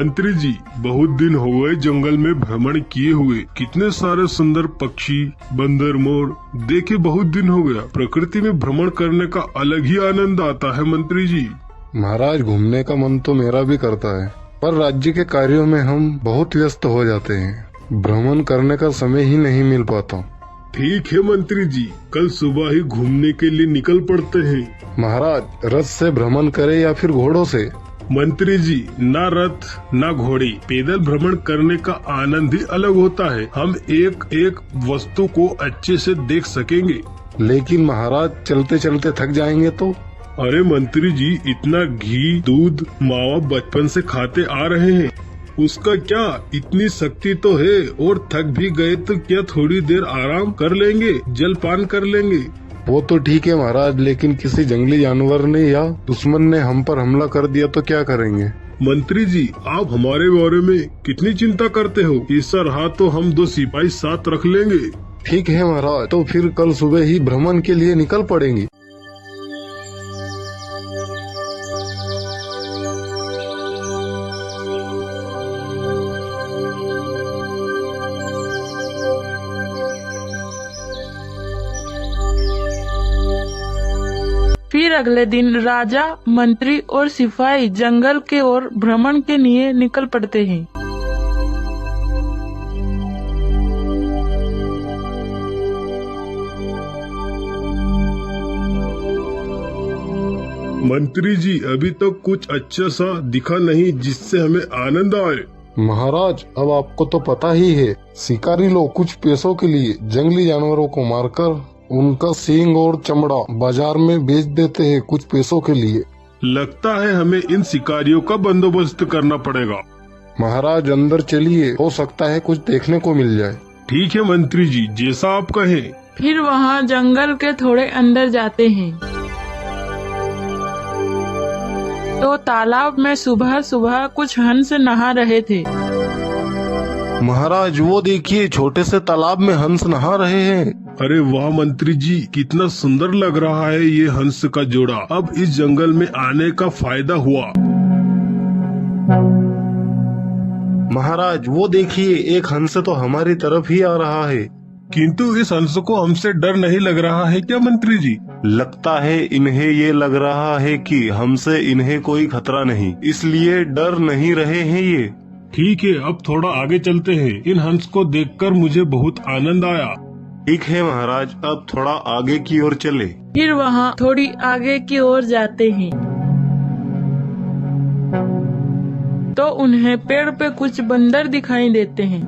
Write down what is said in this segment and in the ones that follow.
मंत्री जी, बहुत दिन हो गए जंगल में भ्रमण किए हुए। कितने सारे सुंदर पक्षी, बंदर, मोर देखे बहुत दिन हो गया। प्रकृति में भ्रमण करने का अलग ही आनंद आता है मंत्री जी। महाराज, घूमने का मन तो मेरा भी करता है, पर राज्य के कार्यों में हम बहुत व्यस्त हो जाते हैं। भ्रमण करने का समय ही नहीं मिल पाता। ठीक है मंत्री जी, कल सुबह ही घूमने के लिए निकल पड़ते हैं। महाराज, रथ से भ्रमण करें या फिर घोड़ों से? मंत्री जी, ना रथ ना घोड़े, पैदल भ्रमण करने का आनंद ही अलग होता है। हम एक एक वस्तु को अच्छे से देख सकेंगे। लेकिन महाराज, चलते चलते थक जाएंगे तो? अरे मंत्री जी, इतना घी दूध मावा बचपन से खाते आ रहे हैं, उसका क्या इतनी शक्ति तो है। और थक भी गए तो क्या थोड़ी देर आराम कर लेंगे, जलपान कर लेंगे। वो तो ठीक है महाराज, लेकिन किसी जंगली जानवर ने या दुश्मन ने हम पर हमला कर दिया तो क्या करेंगे? मंत्री जी, आप हमारे बारे में कितनी चिंता करते हो। ऐसा रहा तो हम 2 सिपाही साथ रख लेंगे। ठीक है महाराज, तो फिर कल सुबह ही भ्रमण के लिए निकल पड़ेंगे। फिर अगले दिन राजा, मंत्री और सिपाही जंगल के ओर भ्रमण के लिए निकल पड़ते हैं। मंत्री जी, अभी तक कुछ अच्छा सा दिखा नहीं जिससे हमें आनंद आए। महाराज, अब आपको तो पता ही है, शिकारी लोग कुछ पैसों के लिए जंगली जानवरों को मारकर उनका सींग और चमड़ा बाजार में बेच देते हैं कुछ पैसों के लिए। लगता है हमें इन शिकारियों का बंदोबस्त करना पड़ेगा। महाराज, अंदर चलिए, हो सकता है कुछ देखने को मिल जाए। ठीक है मंत्री जी, जैसा आप कहें। फिर वहाँ जंगल के थोड़े अंदर जाते हैं तो तालाब में सुबह सुबह कुछ हंस नहा रहे थे। महाराज, वो देखिए, छोटे से तालाब में हंस नहा रहे हैं। अरे वाह मंत्री जी, कितना सुंदर लग रहा है ये हंस का जोड़ा। अब इस जंगल में आने का फायदा हुआ। महाराज, वो देखिए, एक हंस तो हमारी तरफ ही आ रहा है। किंतु इस हंस को हमसे डर नहीं लग रहा है क्या मंत्री जी? लगता है इन्हें ये लग रहा है कि हमसे इन्हें कोई खतरा नहीं, इसलिए डर नहीं रहे हैं ये। ठीक है, अब थोड़ा आगे चलते हैं। इन हंस को देखकर मुझे बहुत आनंद आया। ठीक है महाराज, अब थोड़ा आगे की ओर चले। फिर वहाँ थोड़ी आगे की ओर जाते हैं तो उन्हें पेड़ पे कुछ बंदर दिखाई देते हैं।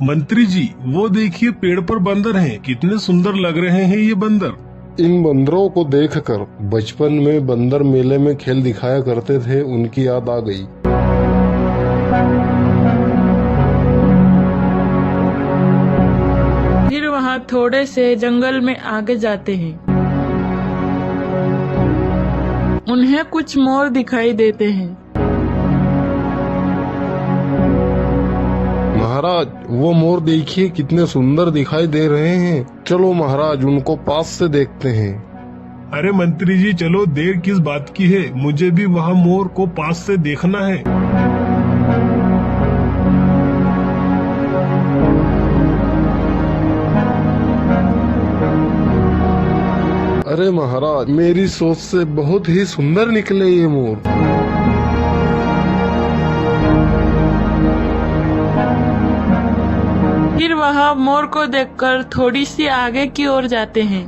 मंत्री जी, वो देखिए, पेड़ पर बंदर हैं। कितने सुंदर लग रहे हैं ये बंदर। इन बंदरों को देखकर बचपन में बंदर मेले में खेल दिखाया करते थे, उनकी याद आ गई। फिर वहाँ थोड़े से जंगल में आगे जाते हैं। उन्हें कुछ मोर दिखाई देते हैं। महाराज, वो मोर देखिए, कितने सुंदर दिखाई दे रहे हैं। चलो महाराज, उनको पास से देखते हैं। अरे मंत्री जी, चलो, देर किस बात की है। मुझे भी वहाँ मोर को पास से देखना है। अरे महाराज, मेरी सोच से बहुत ही सुंदर निकले ये मोर। फिर वह मोर को देखकर थोड़ी सी आगे की ओर जाते हैं।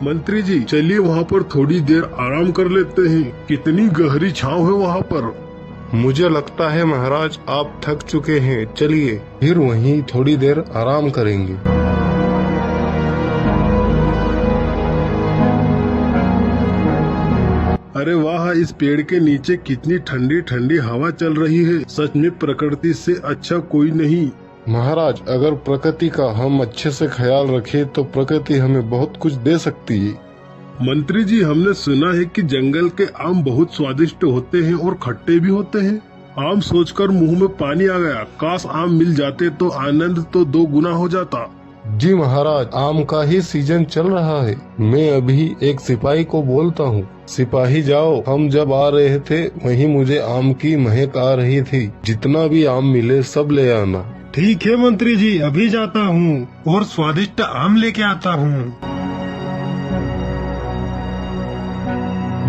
मंत्री जी, चलिए वहाँ पर थोड़ी देर आराम कर लेते हैं। कितनी गहरी छांव है वहाँ पर। मुझे लगता है महाराज, आप थक चुके हैं। चलिए, फिर वहीं थोड़ी देर आराम करेंगे। अरे वाह, इस पेड़ के नीचे कितनी ठंडी ठंडी हवा चल रही है। सच में प्रकृति से अच्छा कोई नहीं। महाराज, अगर प्रकृति का हम अच्छे से ख्याल रखें तो प्रकृति हमें बहुत कुछ दे सकती है। मंत्री जी, हमने सुना है कि जंगल के आम बहुत स्वादिष्ट होते हैं और खट्टे भी होते हैं। आम सोचकर मुंह में पानी आ गया। काश आम मिल जाते तो आनंद तो 2 गुना हो जाता। जी महाराज, आम का ही सीजन चल रहा है। मैं अभी एक सिपाही को बोलता हूँ, सिपाही जाओ, हम जब आ रहे थे वहीं मुझे आम की महक आ रही थी, जितना भी आम मिले सब ले आना। ठीक है मंत्री जी, अभी जाता हूँ और स्वादिष्ट आम लेके आता हूँ।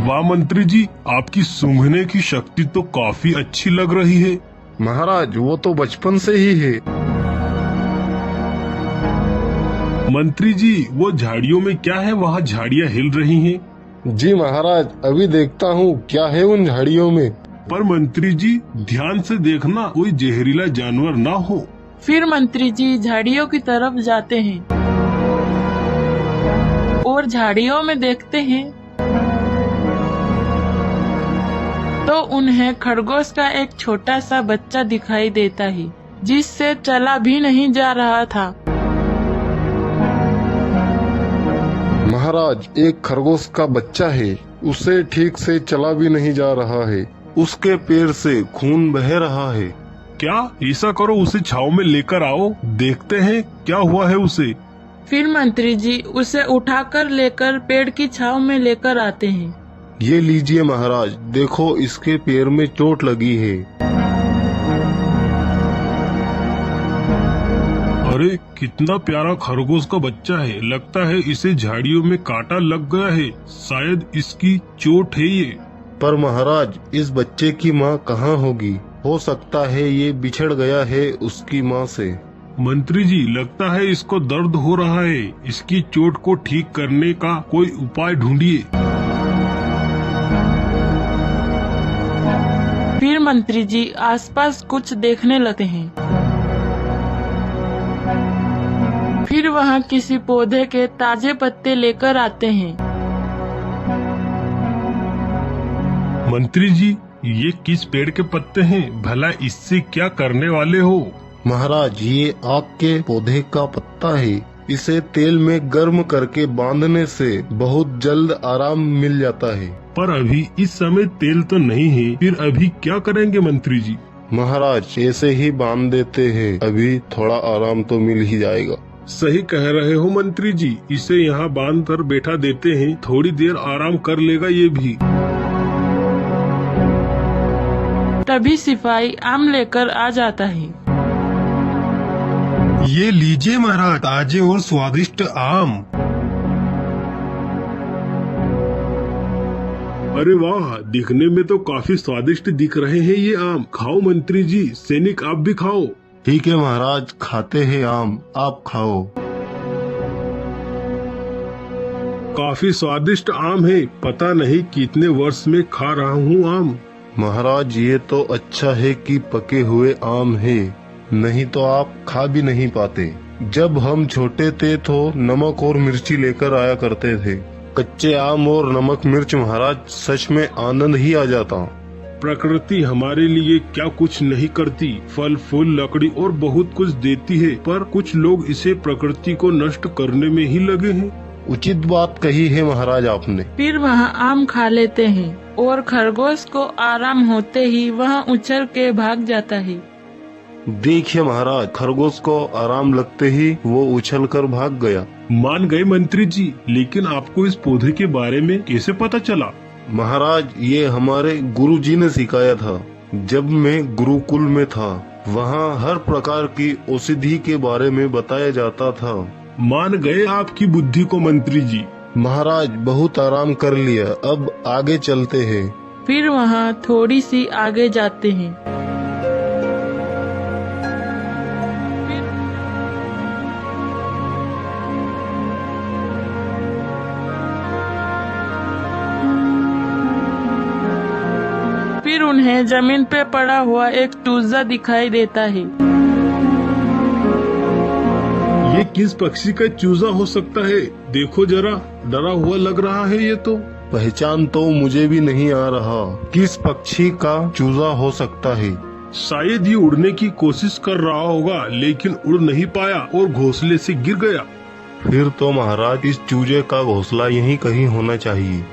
वाह मंत्री जी, आपकी सूंघने की शक्ति तो काफी अच्छी लग रही है। महाराज, वो तो बचपन से ही है। मंत्री जी, वो झाड़ियों में क्या है? वहाँ झाड़ियाँ हिल रही हैं। जी महाराज, अभी देखता हूँ क्या है उन झाड़ियों में। पर मंत्री जी, ध्यान से देखना कोई जहरीला जानवर ना हो। फिर मंत्री जी झाड़ियों की तरफ जाते हैं और झाड़ियों में देखते हैं तो उन्हें खरगोश का एक छोटा सा बच्चा दिखाई देता है, जिससे चला भी नहीं जा रहा था। महाराज, एक खरगोश का बच्चा है, उसे ठीक से चला भी नहीं जा रहा है, उसके पैर से खून बह रहा है। क्या? ऐसा करो, उसे छाव में लेकर आओ, देखते हैं क्या हुआ है उसे। फिर मंत्री जी उसे उठाकर लेकर पेड़ की छाव में लेकर आते हैं। ये लीजिए महाराज, देखो इसके पैर में चोट लगी है। अरे कितना प्यारा खरगोश का बच्चा है, लगता है इसे झाड़ियों में कांटा लग गया है, शायद इसकी चोट है ये। पर महाराज, इस बच्चे की माँ कहाँ होगी? हो सकता है ये बिछड़ गया है उसकी माँ से। मंत्री जी, लगता है इसको दर्द हो रहा है, इसकी चोट को ठीक करने का कोई उपाय ढूंढिए। फिर मंत्री जी आसपास कुछ देखने लगते हैं। फिर वहाँ किसी पौधे के ताजे पत्ते लेकर आते हैं। मंत्री जी, ये किस पेड़ के पत्ते हैं? भला इससे क्या करने वाले हो? महाराज, ये आग के पौधे का पत्ता है, इसे तेल में गर्म करके बांधने से बहुत जल्द आराम मिल जाता है। पर अभी इस समय तेल तो नहीं है, फिर अभी क्या करेंगे मंत्री जी? महाराज, ऐसे ही बांध देते हैं, अभी थोड़ा आराम तो मिल ही जाएगा। सही कह रहे हो मंत्री जी, इसे यहाँ बांध कर बैठा देते हैं, थोड़ी देर आराम कर लेगा ये भी। तभी सिपाही आम लेकर आ जाता है। ये लीजिए महाराज, ताजे और स्वादिष्ट आम। अरे वाह, दिखने में तो काफी स्वादिष्ट दिख रहे हैं ये आम। खाओ मंत्री जी, सैनिक आप भी खाओ। ठीक है महाराज, खाते हैं आम, आप खाओ। काफी स्वादिष्ट आम है, पता नहीं कितने वर्ष में खा रहा हूँ आम। महाराज, ये तो अच्छा है कि पके हुए आम है, नहीं तो आप खा भी नहीं पाते। जब हम छोटे थे तो नमक और मिर्ची लेकर आया करते थे। कच्चे आम और नमक मिर्च महाराज, सच में आनंद ही आ जाता। प्रकृति हमारे लिए क्या कुछ नहीं करती, फल फूल लकड़ी और बहुत कुछ देती है, पर कुछ लोग इसे प्रकृति को नष्ट करने में ही लगे हैं। उचित बात कही है महाराज आपने। फिर वह आम खा लेते हैं और खरगोश को आराम होते ही वह उछल के भाग जाता है। देखिए महाराज, खरगोश को आराम लगते ही वो उछल कर भाग गया। मान गए मंत्री जी, लेकिन आपको इस पौधे के बारे में कैसे पता चला? महाराज, ये हमारे गुरुजी ने सिखाया था। जब मैं गुरुकुल में था, वहाँ हर प्रकार की औषधि के बारे में बताया जाता था। मान गए आपकी बुद्धि को मंत्री जी। महाराज, बहुत आराम कर लिया, अब आगे चलते हैं। फिर वहाँ थोड़ी सी आगे जाते हैं। फिर उन्हें जमीन पे पड़ा हुआ एक चूजा दिखाई देता है। ये किस पक्षी का चूजा हो सकता है? देखो जरा, डरा हुआ लग रहा है ये तो। पहचान तो मुझे भी नहीं आ रहा, किस पक्षी का चूजा हो सकता है। शायद ये उड़ने की कोशिश कर रहा होगा, लेकिन उड़ नहीं पाया और घोंसले से गिर गया। फिर तो महाराज, इस चूजे का घोंसला यहीं कहीं होना चाहिए।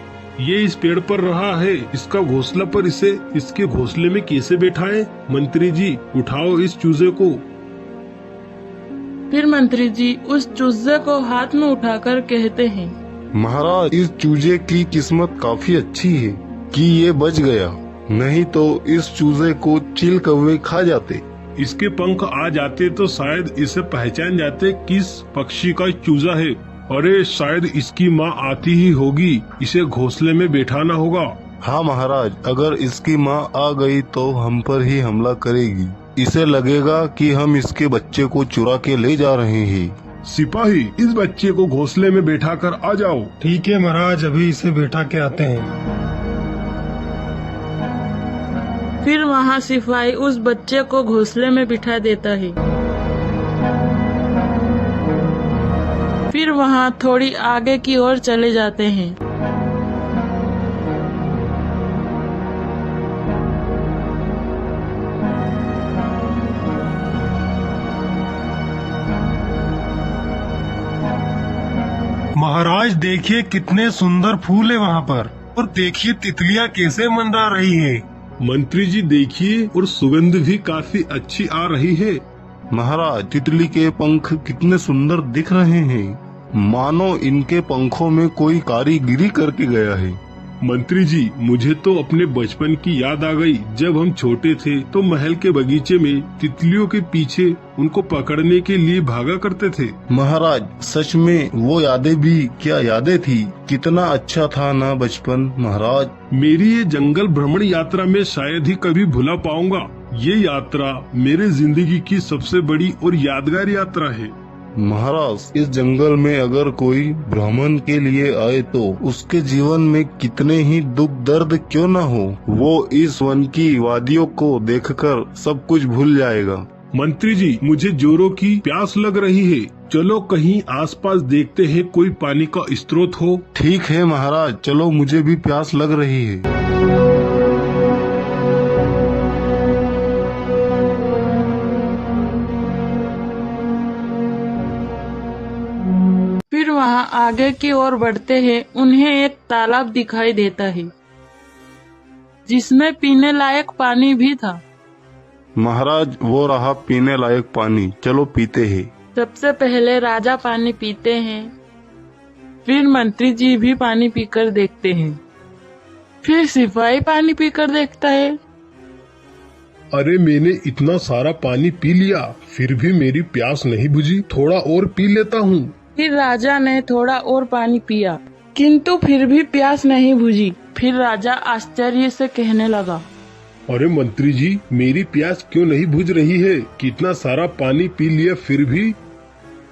ये इस पेड़ पर रहा है, इसका घोंसला पर इसे इसके घोंसले में कैसे बैठाएं? मंत्री जी, उठाओ इस चूजे को। फिर मंत्री जी उस चूजे को हाथ में उठाकर कहते हैं, महाराज, इस चूजे की किस्मत काफी अच्छी है कि ये बच गया, नहीं तो इस चूजे को चील कौवे खा जाते। इसके पंख आ जाते तो शायद इसे पहचान जाते किस पक्षी का चूजा है। अरे शायद इसकी माँ आती ही होगी, इसे घोंसले में बैठाना होगा। हाँ महाराज, अगर इसकी माँ आ गई तो हम पर ही हमला करेगी। इसे लगेगा कि हम इसके बच्चे को चुरा के ले जा रहे हैं। सिपाही, इस बच्चे को घोंसले में बैठा कर आ जाओ। ठीक है महाराज, अभी इसे बैठा के आते हैं। फिर वहाँ सिपाही उस बच्चे को घोंसले में बिठा देता है। फिर वहाँ थोड़ी आगे की ओर चले जाते हैं। महाराज देखिए कितने सुंदर फूल है वहाँ पर, और देखिए तितलियाँ कैसे मंडरा रही है। मंत्री जी देखिए, और सुगंध भी काफी अच्छी आ रही है। महाराज, तितली के पंख कितने सुंदर दिख रहे हैं, मानो इनके पंखों में कोई कारीगिरी करके गया है। मंत्री जी, मुझे तो अपने बचपन की याद आ गई। जब हम छोटे थे तो महल के बगीचे में तितलियों के पीछे उनको पकड़ने के लिए भागा करते थे। महाराज, सच में वो यादें भी क्या यादें थी, कितना अच्छा था ना बचपन। महाराज, मेरी ये जंगल भ्रमण यात्रा में शायद ही कभी भुला पाऊंगा। ये यात्रा मेरे जिंदगी की सबसे बड़ी और यादगार यात्रा है। महाराज, इस जंगल में अगर कोई भ्रमण के लिए आए तो उसके जीवन में कितने ही दुख दर्द क्यों न हो, वो इस वन की वादियों को देखकर सब कुछ भूल जाएगा। मंत्री जी, मुझे जोरों की प्यास लग रही है। चलो कहीं आसपास देखते हैं, कोई पानी का स्रोत हो। ठीक है महाराज, चलो, मुझे भी प्यास लग रही है। फिर वहाँ आगे की ओर बढ़ते हैं। उन्हें एक तालाब दिखाई देता है जिसमें पीने लायक पानी भी था। महाराज, वो रहा पीने लायक पानी, चलो पीते हैं। सबसे पहले राजा पानी पीते हैं, फिर मंत्री जी भी पानी पीकर देखते हैं, फिर सिपाही पानी पीकर देखता है। अरे मैंने इतना सारा पानी पी लिया, फिर भी मेरी प्यास नहीं बुझी। थोड़ा और पी लेता हूँ। फिर राजा ने थोड़ा और पानी पिया, किंतु फिर भी प्यास नहीं बुझी। फिर राजा आश्चर्य से कहने लगा, अरे मंत्री जी, मेरी प्यास क्यों नहीं बुझ रही है? कितना सारा पानी पी लिया फिर भी।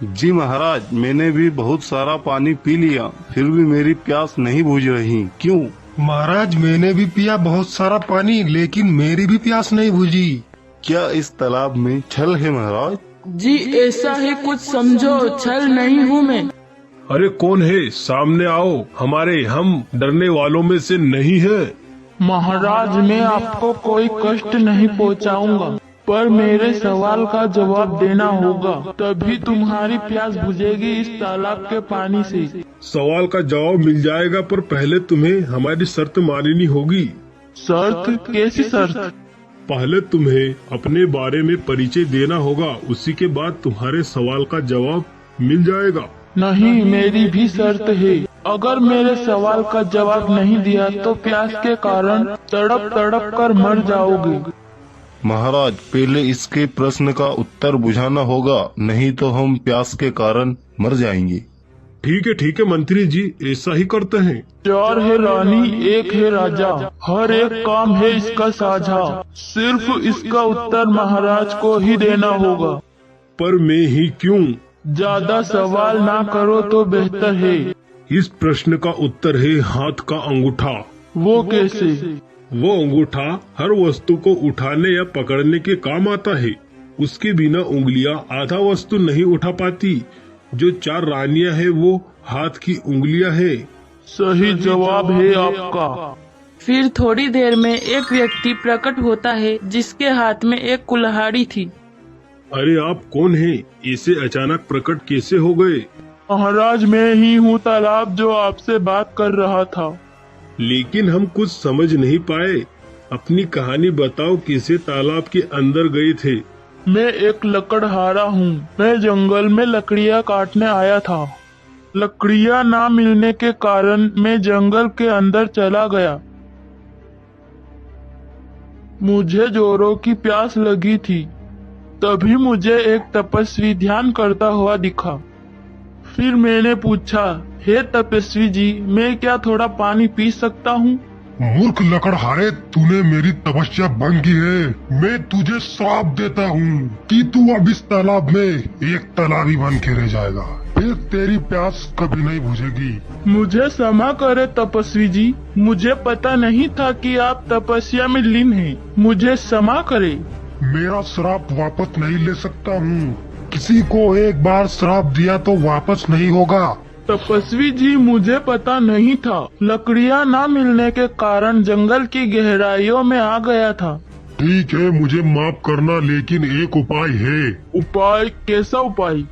जी महाराज, मैंने भी बहुत सारा पानी पी लिया, फिर भी मेरी प्यास नहीं बुझ रही। क्यों? महाराज, मैंने भी पिया बहुत सारा पानी, लेकिन मेरी भी प्यास नहीं बुझी। क्या इस तालाब में छल है महाराज? जी ऐसा ही कुछ समझो, छल नहीं हूँ मैं। अरे कौन है? सामने आओ, हम डरने वालों में से नहीं है। महाराज, मैं आपको कोई कष्ट नहीं पहुँचाऊंगा, पर मेरे सवाल का जवाब देना होगा, तभी तुम्हारी प्यास बुझेगी इस तालाब के पानी से। सवाल का जवाब मिल जाएगा, पर पहले तुम्हें हमारी शर्त माननी होगी। शर्त? कैसी शर्त? पहले तुम्हें अपने बारे में परिचय देना होगा, उसी के बाद तुम्हारे सवाल का जवाब मिल जाएगा। नहीं, मेरी भी शर्त है। अगर मेरे सवाल का जवाब नहीं दिया तो प्यास के कारण तड़प तड़प कर मर जाओगे। महाराज, पहले इसके प्रश्न का उत्तर बुझाना होगा, नहीं तो हम प्यास के कारण मर जाएंगे। ठीक है मंत्री जी, ऐसा ही करते हैं। 4 है रानी, 1 है राजा, हर एक काम है इसका साझा, सिर्फ इसका उत्तर महाराज को ही देना होगा। पर मैं ही क्यों? ज्यादा सवाल ना करो तो बेहतर है। इस प्रश्न का उत्तर है हाथ का अंगूठा। वो कैसे? वो अंगूठा हर वस्तु को उठाने या पकड़ने के काम आता है। उसके बिना उंगलियां आधा वस्तु नहीं उठा पाती। जो 4 रानियां है वो हाथ की उंगलियां है। सही जवाब है आपका। फिर थोड़ी देर में एक व्यक्ति प्रकट होता है जिसके हाथ में एक कुल्हाड़ी थी। अरे आप कौन हैं? ऐसे अचानक प्रकट कैसे हो गए? महाराज, मैं ही हूँ तालाब जो आपसे बात कर रहा था। लेकिन हम कुछ समझ नहीं पाए। अपनी कहानी बताओ, कैसे तालाब के अंदर गए थे मैं एक लकड़हारा हूँ। मैं जंगल में लकड़ियाँ काटने आया था। लकड़ियाँ ना मिलने के कारण मैं जंगल के अंदर चला गया। मुझे जोरों की प्यास लगी थी। तभी मुझे एक तपस्वी ध्यान करता हुआ दिखा। फिर मैंने पूछा, हे तपस्वी जी, मैं क्या थोड़ा पानी पी सकता हूँ? मूर्ख लकड़हारे, तूने मेरी तपस्या भंग की है। मैं तुझे श्राप देता हूँ कि तू अब इस तालाब में एक तालाबी बन के रह जाएगा। फिर तेरी प्यास कभी नहीं बुझेगी। मुझे क्षमा करे तपस्वी जी, मुझे पता नहीं था कि आप तपस्या में लीन हैं। मुझे क्षमा करे। मेरा श्राप वापस नहीं ले सकता हूँ। किसी को एक बार श्राप दिया तो वापस नहीं होगा। तपस्वी जी, मुझे पता नहीं था। लकड़ियाँ ना मिलने के कारण जंगल की गहराइयों में आ गया था। ठीक है, मुझे माफ करना, लेकिन एक उपाय है। उपाय? कैसा उपाय?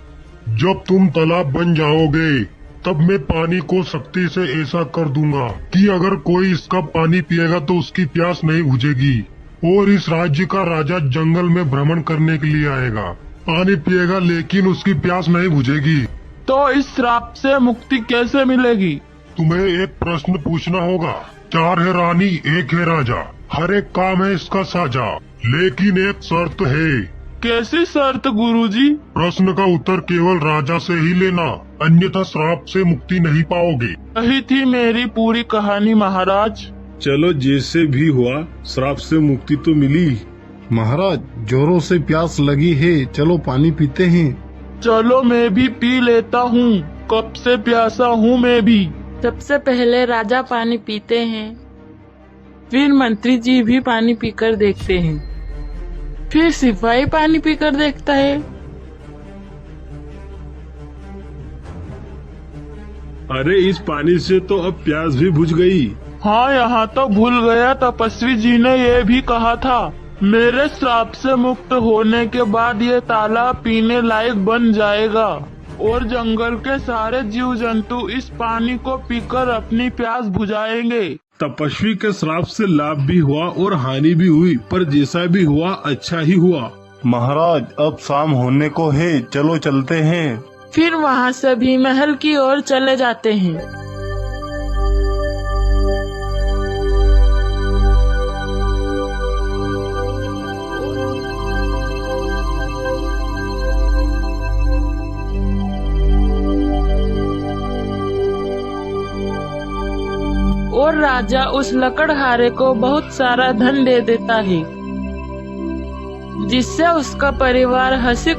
जब तुम तालाब बन जाओगे तब मैं पानी को शक्ति से ऐसा कर दूंगा कि अगर कोई इसका पानी पिएगा तो उसकी प्यास नहीं बुझेगी। और इस राज्य का राजा जंगल में भ्रमण करने के लिए आएगा। पानी पिएगा लेकिन उसकी प्यास नहीं बुझेगी। तो इस श्राप से मुक्ति कैसे मिलेगी? तुम्हें एक प्रश्न पूछना होगा। 4 है रानी, 1 है राजा, हर एक काम है इसका साझा, लेकिन एक शर्त है। कैसी शर्त गुरुजी? प्रश्न का उत्तर केवल राजा से ही लेना, अन्यथा श्राप से मुक्ति नहीं पाओगे। यही थी मेरी पूरी कहानी महाराज। चलो, जैसे भी हुआ श्राप से मुक्ति तो मिली। महाराज, जोरों से प्यास लगी है, चलो पानी पीते हैं। चलो मैं भी पी लेता हूँ, कब से प्यासा हूँ मैं भी। सबसे पहले राजा पानी पीते हैं, फिर मंत्री जी भी पानी पीकर देखते हैं, फिर सिपाही पानी पीकर देखता है। अरे, इस पानी से तो अब प्यास भी बुझ गई। हाँ, यहाँ तो भूल गया, तपस्वी जी ने ये भी कहा था, मेरे श्राप से मुक्त होने के बाद ये तालाब पीने लायक बन जाएगा और जंगल के सारे जीव जंतु इस पानी को पीकर अपनी प्यास बुझाएंगे। तपस्वी के श्राप से लाभ भी हुआ और हानि भी हुई, पर जैसा भी हुआ अच्छा ही हुआ। महाराज, अब शाम होने को है, चलो चलते हैं। फिर वहाँ सभी महल की ओर चले जाते हैं। और राजा उस लकड़हारे को बहुत सारा धन दे देता है, जिससे उसका परिवार हंसी